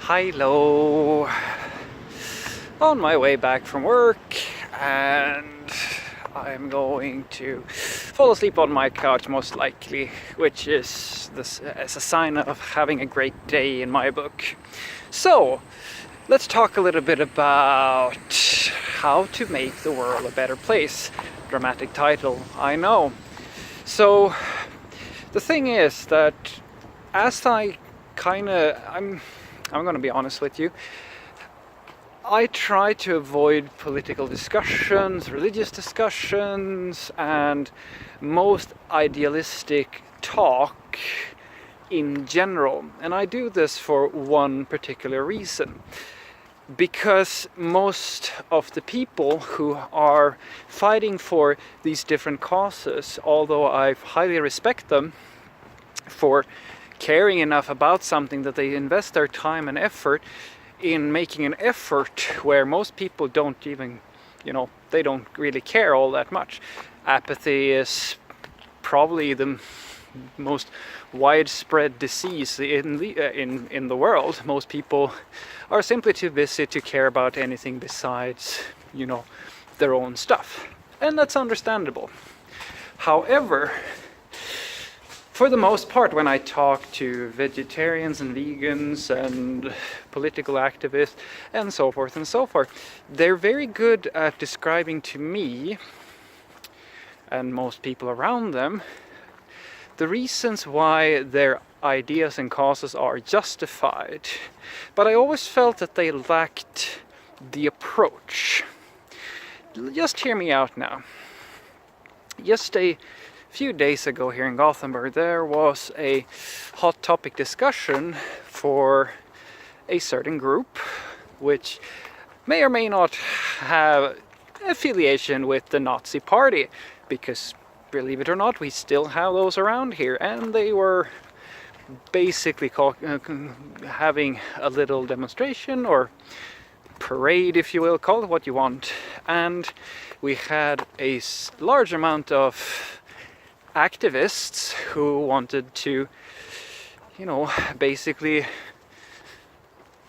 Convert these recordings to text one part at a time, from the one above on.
Hello. On my way back from work, and I'm going to fall asleep on my couch most likely, which is as a sign of having a great day in my book. So, let's talk a little bit about how to make the world a better place. Dramatic title, I know. So, the thing is that as I'm gonna be honest with you, I try to avoid political discussions, religious discussions, and most idealistic talk in general. And I do this for one particular reason. Because most of the people who are fighting for these different causes, although I highly respect them for caring enough about something that they invest their time and effort in making an effort where most people don't even, they don't really care all that much. Apathy is probably the most widespread disease in the world. Most people are simply too busy to care about anything besides, their own stuff. And that's understandable. However, for the most part, when I talk to vegetarians and vegans and political activists and so forth, they're very good at describing to me and most people around them the reasons why their ideas and causes are justified. But I always felt that they lacked the approach. Just hear me out now. Just a few days ago here in Gothenburg, there was a hot topic discussion for a certain group which may or may not have affiliation with the Nazi party, because believe it or not, we still have those around here, and they were basically having a little demonstration or parade, if you will, call it what you want. And we had a large amount of activists who wanted to, basically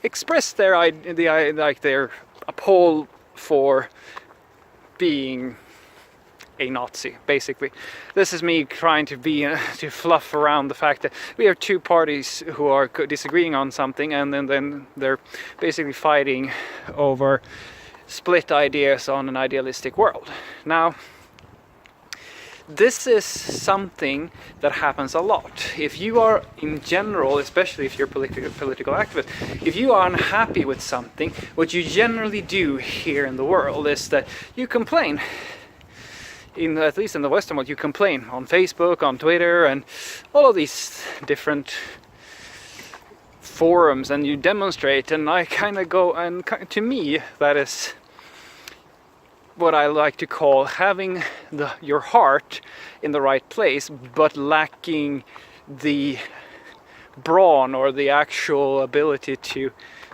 express their appall for being a Nazi, basically. This is me trying to fluff around the fact that we have two parties who are disagreeing on something, and then they're basically fighting over split ideas on an idealistic world. Now, this is something that happens a lot. If you are, in general, especially if you're a political activist, if you are unhappy with something, what you generally do here in the world is that you complain. At least in the Western world, you complain on Facebook, on Twitter, and all of these different forums, and you demonstrate. And I kind of go, and to me, that is what I like to call having your heart in the right place, but lacking the brawn or the actual ability to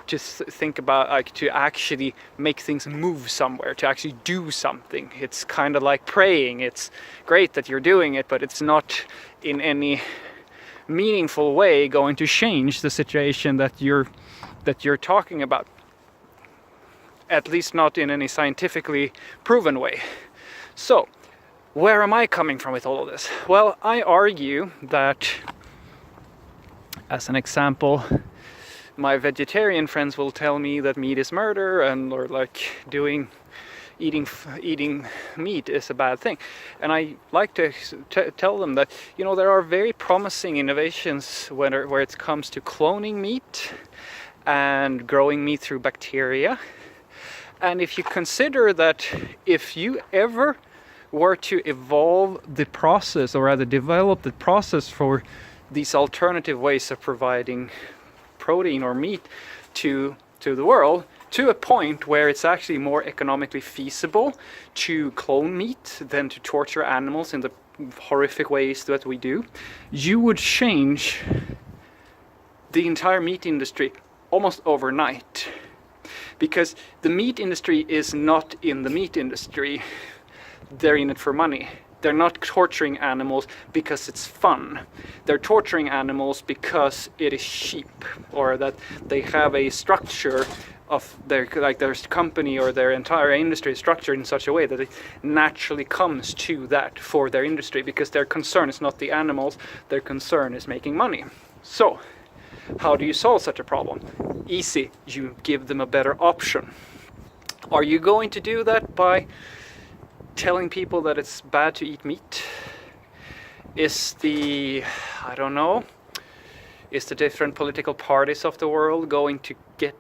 think about, to actually make things move somewhere, to actually do something. It's kind of like praying. It's great that you're doing it, but it's not in any meaningful way going to change the situation that you're talking about. At least not in any scientifically proven way. So, where am I coming from with all of this? Well, I argue that, as an example, my vegetarian friends will tell me that meat is murder, or eating meat is a bad thing. And I like to tell them that, there are very promising innovations where it comes to cloning meat and growing meat through bacteria. And if you consider that if you ever were to evolve the process, or rather develop the process for these alternative ways of providing protein or meat to the world, to a point where it's actually more economically feasible to clone meat than to torture animals in the horrific ways that we do, you would change the entire meat industry almost overnight. Because the meat industry is not in the meat industry, they're in it for money. They're not torturing animals because it's fun. They're torturing animals because it is cheap, or that they have a structure of their company or their entire industry structured in such a way that it naturally comes to that for their industry, because their concern is not the animals, their concern is making money. So, how do you solve such a problem? Easy, you give them a better option. Are you going to do that by telling people that it's bad to eat meat? Is the different political parties of the world going to get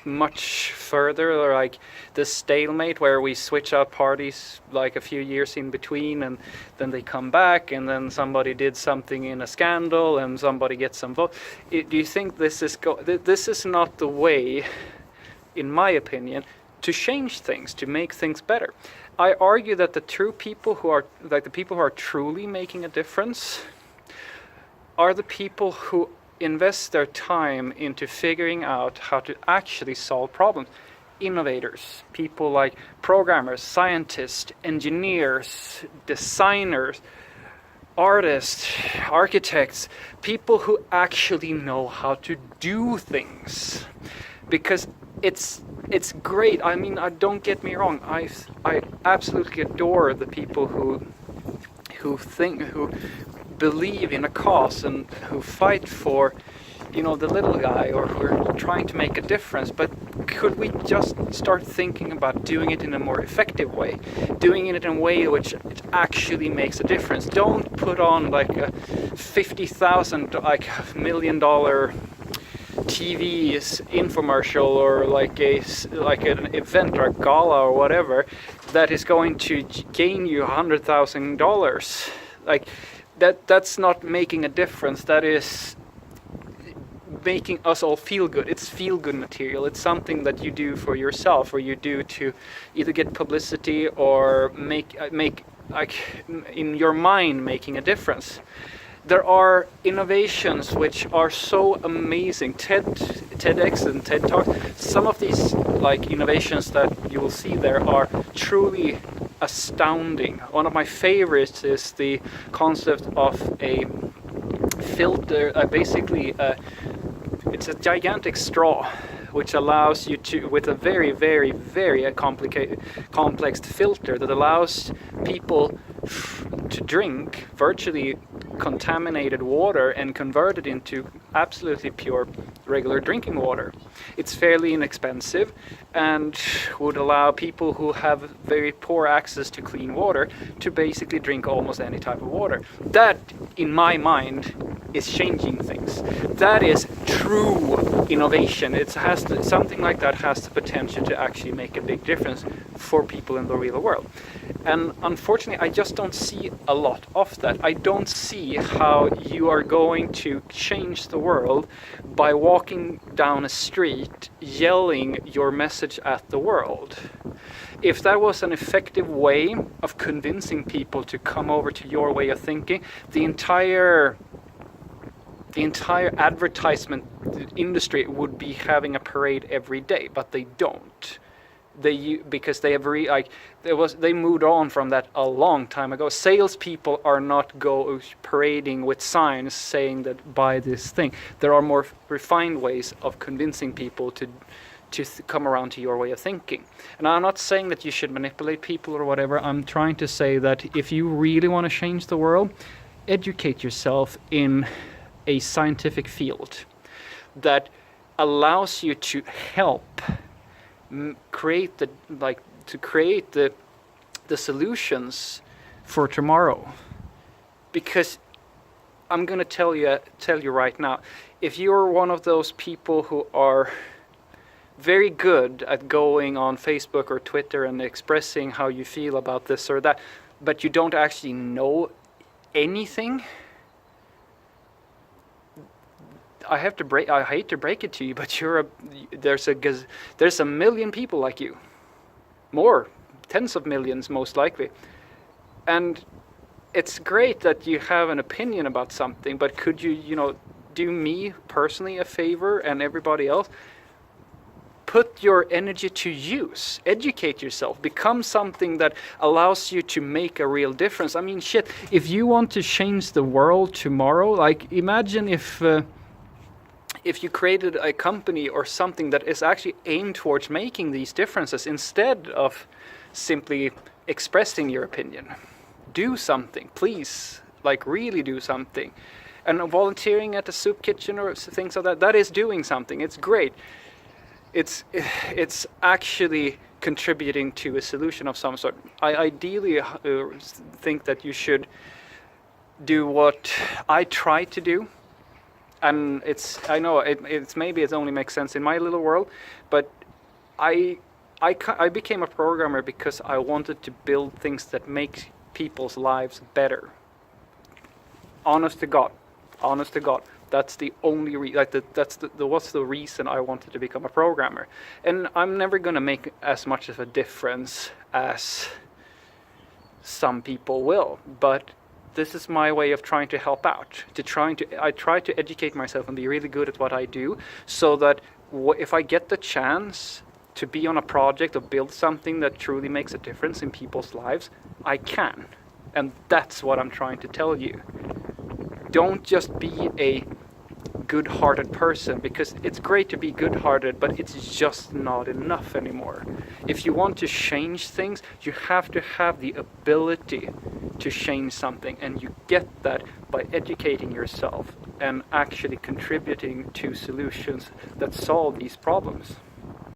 much further, or like the stalemate where we switch out parties like a few years in between, and then they come back, and then somebody did something in a scandal and somebody gets some vote? Do you think this is not the way, in my opinion, to change things, to make things better? I argue that the people who are truly making a difference are the people who invest their time into figuring out how to actually solve problems. Innovators, people like programmers, scientists, engineers, designers, artists, architects, people who actually know how to do things. Because it's great. I mean, don't get me wrong. I absolutely adore the people who believe in a cause and who fight for, the little guy, or who are trying to make a difference. But could we just start thinking about doing it in a more effective way, doing it in a way which it actually makes a difference? Don't put on like a $50,000, like $1 million TV infomercial, or like an event or a gala or whatever that is going to gain you $100,000. Like that's not making a difference. That is making us all feel good. It's feel good material. It's something that you do for yourself, or you do to either get publicity or make like in your mind making a difference. There are innovations which are so amazing. TEDx and TED Talk. Some of these like innovations that you will see there are truly astounding. One of my favorites is the concept of a filter. It's a gigantic straw which allows you to, with a very, very, very complex filter that allows people to drink virtually contaminated water and convert it into absolutely pure regular drinking water. It's fairly inexpensive and would allow people who have very poor access to clean water to basically drink almost any type of water. That, in my mind, is changing things. That is true innovation. Something like that has the potential to actually make a big difference for people in the real world. And unfortunately, I just don't see a lot of that. I don't see how you are going to change the world by walking down a street yelling your message at the world. If that was an effective way of convincing people to come over to your way of thinking, the entire advertisement industry would be having a parade every day, but they don't. Because they have they moved on from that a long time ago. Salespeople are not parading with signs saying that buy this thing. There are more refined ways of convincing people to come around to your way of thinking. And I'm not saying that you should manipulate people or whatever. I'm trying to say that if you really want to change the world, educate yourself in a scientific field that allows you to help create the solutions for tomorrow. Because I'm going to tell you right now, if you're one of those people who are very good at going on Facebook or Twitter and expressing how you feel about this or that, but you don't actually know anything, I hate to break it to you, but there's a million people like you, more, tens of millions most likely, and it's great that you have an opinion about something. But could you, do me personally a favor and everybody else? put your energy to use. Educate yourself. Become something that allows you to make a real difference. I mean, shit, if you want to change the world tomorrow, like imagine if you created a company or something that is actually aimed towards making these differences instead of simply expressing your opinion. Do something, please. Like really do something. And volunteering at a soup kitchen or things like that, that is doing something. It's great. It's actually contributing to a solution of some sort. I ideally think that you should do what I try to do. And I know it's maybe it only makes sense in my little world, but I became a programmer because I wanted to build things that make people's lives better. Honest to God, that's the only what's the reason I wanted to become a programmer. And I'm never gonna make as much of a difference as some people will, but this is my way of trying to help out. I try to educate myself and be really good at what I do, so that if I get the chance to be on a project or build something that truly makes a difference in people's lives, I can. And that's what I'm trying to tell you. Don't just be a good-hearted person, because it's great to be good-hearted, but it's just not enough anymore. If you want to change things, you have to have the ability to change something, and you get that by educating yourself and actually contributing to solutions that solve these problems.